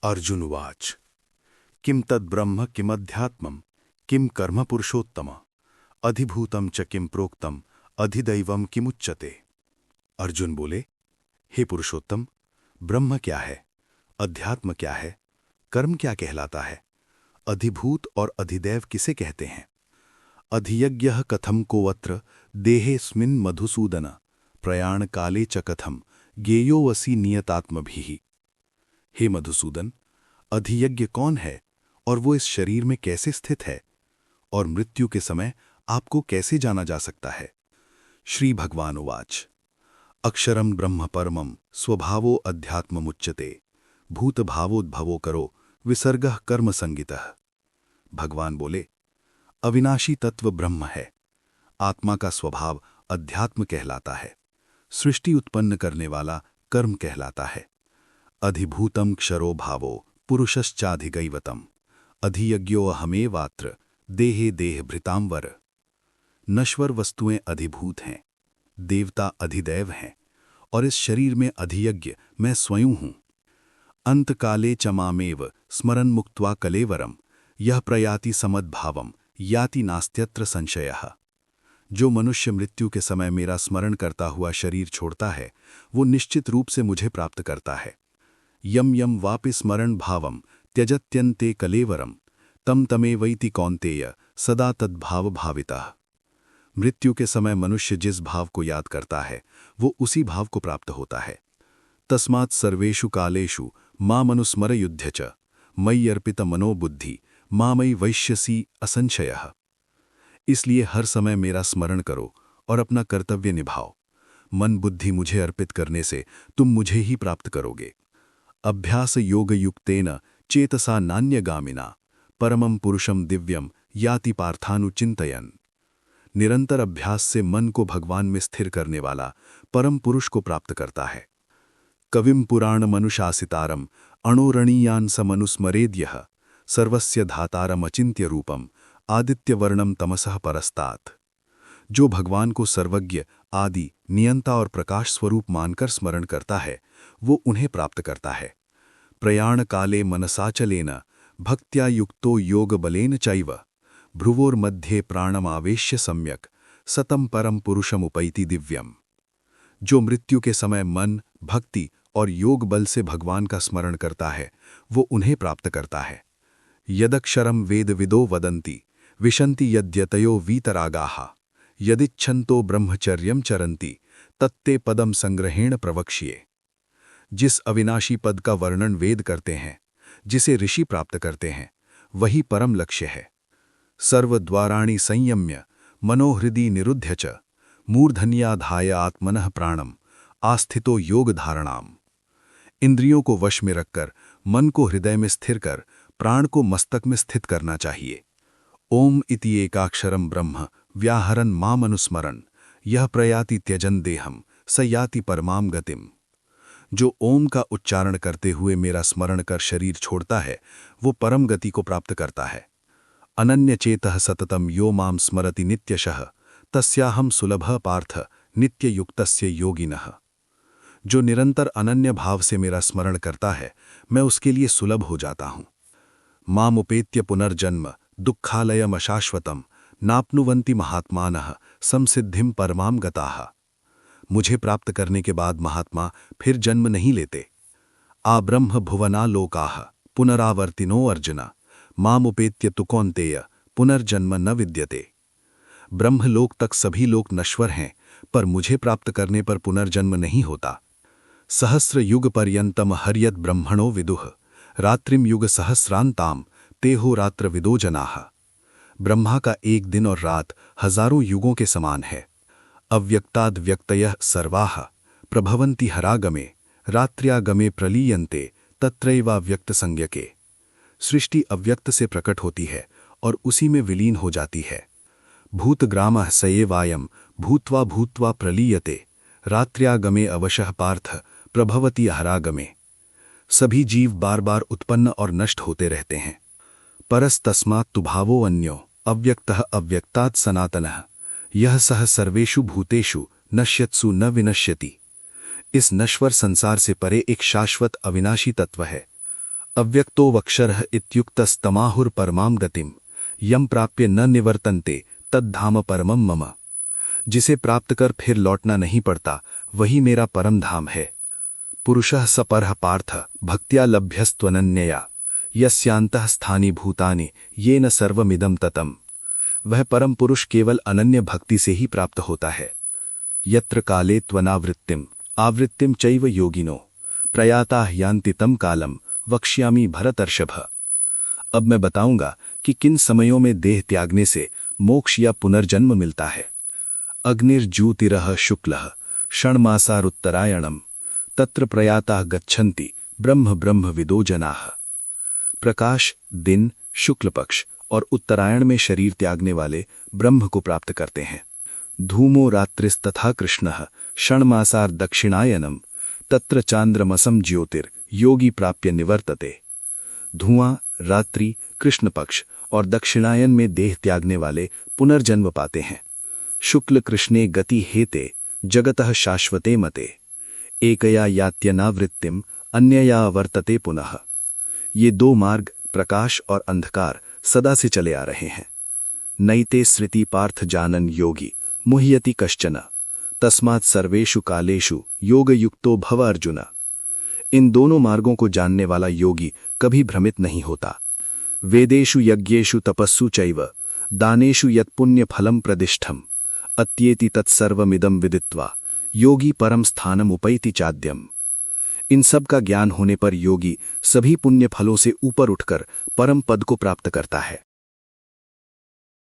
अर्जुन उवाच। किं तद्ब्रह्म किमध्यात्मं किं कर्म पुरुषोत्तम अधिभूतं च किं प्रोक्तम अधिदैवं किमुच्यते। अर्जुन बोले, हे पुरुषोत्तम, ब्रह्म क्या है, अध्यात्म क्या है, कर्म क्या कहलाता है, अधिभूत और अधिदैव किसे कहते हैं। अधियज्ञः कथम कोऽत्र देहेऽस्मिन् मधुसूदन प्रयाण काले च कथम ज्ञेयोऽसि नियतात्मभिः। हे मधुसूदन, अधियज्ञ कौन है और वो इस शरीर में कैसे स्थित है, और मृत्यु के समय आपको कैसे जाना जा सकता है। श्री भगवान उवाच। अक्षरं ब्रह्म परमं स्वभावो अध्यात्ममुच्यते भूतभावोद्भवो करो विसर्गः कर्म संगितः। भगवान बोले, अविनाशी तत्व ब्रह्म है, आत्मा का स्वभाव अध्यात्म कहलाता है, सृष्टि उत्पन्न करने वाला कर्म कहलाता है। अधिभूतं क्षरो भावो पुरुषश्चाधिगैवतम अधियज्ञो अहमेवात्र देहे देह भृतांवर। नश्वर वस्तुएं अधिभूत हैं, देवता अधिदैव हैं, और इस शरीर में अधियज्ञ मैं स्वयं हूं। अंतकाले च मामेव स्मरन् मुक्त्वा कलेवरम यह प्रयाति समद्भावम याति नास्त्यत्र संशयः। जो मनुष्य मृत्यु के समय मेरा स्मरण करता हुआ शरीर छोड़ता है, वो निश्चित रूप से मुझे प्राप्त करता है। यम यम वापि स्मरण भावम त्यजत्यन्ते कलेवरम तम तमेवैति कौन्तेय सदा तद्भाव भावितः। मृत्यु के समय मनुष्य जिस भाव को याद करता है, वो उसी भाव को प्राप्त होता है। तस्मात् सर्वेषु कालेषु मामनुस्मर युध्य च मयि अर्पित मनोबुद्धि मामयि वैश्यसी असंशयः। इसलिए हर समय मेरा स्मरण करो और अपना कर्तव्य निभाओ। मन बुद्धि मुझे अर्पित करने से तुम मुझे ही प्राप्त करोगे। अभ्यास योग युक्तेन चेतसा नान्यगामिना परमं पुरुषं दिव्यम याति पार्थानुचिंतयन्। निरंतर अभ्यास से मन को भगवान में स्थिर करने वाला परम पुरुष को प्राप्त करता है। कविम पुराण मनुशासितारम अणोरणीयान समनुस्मरेद्यः सर्वस्य धातारम अचिंत्य रूपम आदित्यवर्णम तमसः परस्तात्। जो भगवान को सर्वज्ञ, आदि, नियंता और प्रकाश स्वरूप मानकर स्मरण करता है, वो उन्हें प्राप्त करता है। प्रयाण काले मनसाचलेन भक्त्या युक्तो योग बलेन चैव भ्रुवोर्मध्ये प्राणमावेश्य सम्यक सतम परम पुरुषमुपैति दिव्यम। जो मृत्यु के समय मन, भक्ति और योग बल से भगवान का स्मरण करता है, वो उन्हें प्राप्त करता है। यदक्षरम वेद विदो वदन्ति विशन्ति यद्यतयो वीतरागाः यदिच्छन्तो ब्रह्मचर्यम चरन्ति तत्ते पदम संग्रहेण प्रवक्ष्ये। जिस अविनाशी पद का वर्णन वेद करते हैं, जिसे ऋषि प्राप्त करते हैं, वही परम लक्ष्य है। सर्वद्वाराणि संयम्य मनोहृदि निरुध्य च मूर्धन्याधाय आत्मनः प्राणम आस्थितो योग धारणाम। इंद्रियों को वश में रखकर मन को हृदय में स्थिर कर प्राण को मस्तक में स्थित करना चाहिए। ओम इति एकाक्षरम ब्रह्म व्याहरन् माम अनुस्मरन् यह प्रयाति त्यजन देहम स याति परमाम गतिम। जो ओम का उच्चारण करते हुए मेरा स्मरण कर शरीर छोड़ता है, वो परम गति को प्राप्त करता है। अनन्य चेतः सततम यो माम स्मरति नित्यशः तस्याहम सुलभः पार्थ नित्ययुक्तस्य योगिनः। जो निरंतर अनन्य भाव से मेरा स्मरण करता है, मैं उसके लिए सुलभ हो जाता हूँ। मामुपेत्य पुनर्जन्म दुःखालयम अशाश्वतम नाप्नुवन्ति महात्मानः संसिद्धिम परमाम गताः। मुझे प्राप्त करने के बाद महात्मा फिर जन्म नहीं लेते। आ ब्रह्म भुवना लोकाः पुनरावर्तिनो अर्जुन मामुपेत्य तु कौन्तेय पुनर्जन्म न विद्यते। ब्रह्मलोक तक सभी लोग नश्वर हैं, पर मुझे प्राप्त करने पर पुनर्जन्म नहीं होता। सहस्र युग पर्यंतम हर्यत ब्रह्मणो विदुः रात्रिम युग सहस्रांताम तेहो रात्र विदो जनाः। ब्रह्मा का एक दिन और रात हजारों युगों के समान है। अव्यक्ताद् व्यक्तयः सर्वाः प्रभवन्ति हरागमे रात्र्यागमे प्रलीयन्ते तत्रैवाव्यक्त संज्ञके। सृष्टि अव्यक्त से प्रकट होती है और उसी में विलीन हो जाती है। भूतग्रामः सएवायं भूत्वा भूत्वा प्रलीयते रात्र्यागमे अवशः पार्थ प्रभवति हरागमे। सभी जीव बार बार उत्पन्न और नष्ट होते रहते हैं। परस्तस्मात् तु भावो अन्यो अव्यक्तः अव्यक्तात् सनातनः यह सह सर्वेषु भूतेषु नश्यत्सु न विनश्यति। इस नश्वर संसार से परे एक शाश्वत अविनाशी तत्व है। अव्यक्तो वक्षरः इत्युक्तस्तमाहुर परमाम गतिम यम प्राप्य न निवर्तन्ते तद्धाम परमम मम। जिसे प्राप्त कर फिर लौटना नहीं पड़ता वही मेरा परम धाम है। पुरुषः सपरः पार्थ भक्त्या लभ्यस्त्वनन्यया यस्यांतः स्थानि भूतानि येन सर्वमिदं ततम्। वह परम पुरुष केवल अनन्य भक्ति से ही प्राप्त होता है। यत्र काले त्वनावृत्तिम आवृत्तिम चैव योगिनो प्रयाता यान्ति तम कालम वक्ष्यामि भरतर्षभ। अब मैं बताऊंगा कि किन समयों में देह त्यागने से मोक्ष या पुनर्जन्म मिलता है। अग्निर्ज्योतिरः शुक्लः षण्मासारुत्तरायणम् तत्र प्रयाता गच्छन्ति ब्रह्म ब्रह्म विदो जनाः। प्रकाश दिन, शुक्ल पक्ष और उत्तरायण में शरीर त्यागने वाले ब्रह्म को प्राप्त करते हैं। धूमो रात्रिस्तथा कृष्णः षण्मासार दक्षिणायनम तत्र चांद्रमसम ज्योतिर योगी प्राप्य निवर्तते। धुआं, रात्रि, कृष्ण पक्ष और दक्षिणायन में देह त्यागने वाले पुनर्जन्म पाते हैं। शुक्ल कृष्णे गति हेते जगतः शाश्वते मते एकया यात्यनावृत्तिम अन्यया वर्तते पुनः। ये दो मार्ग प्रकाश और अंधकार सदा से चले आ रहे हैं। नैते स्मृति पार्थ जानन योगी मुह्यति कश्चन तस्मात् सर्वेषु कालेषु योगयुक्तो भव अर्जुन। इन दोनों मार्गों को जानने वाला योगी कभी भ्रमित नहीं होता। वेदेषु यज्ञेषु तपस्सु चैव दानेषु यत्पुण्य फलम प्रदिष्ठम अत्येति तत्सर्वमिदं विदित्वा योगी परम स्थानम उपैति चाद्यम। इन सब का ज्ञान होने पर योगी सभी पुण्य फलों से ऊपर उठकर परम पद को प्राप्त करता है।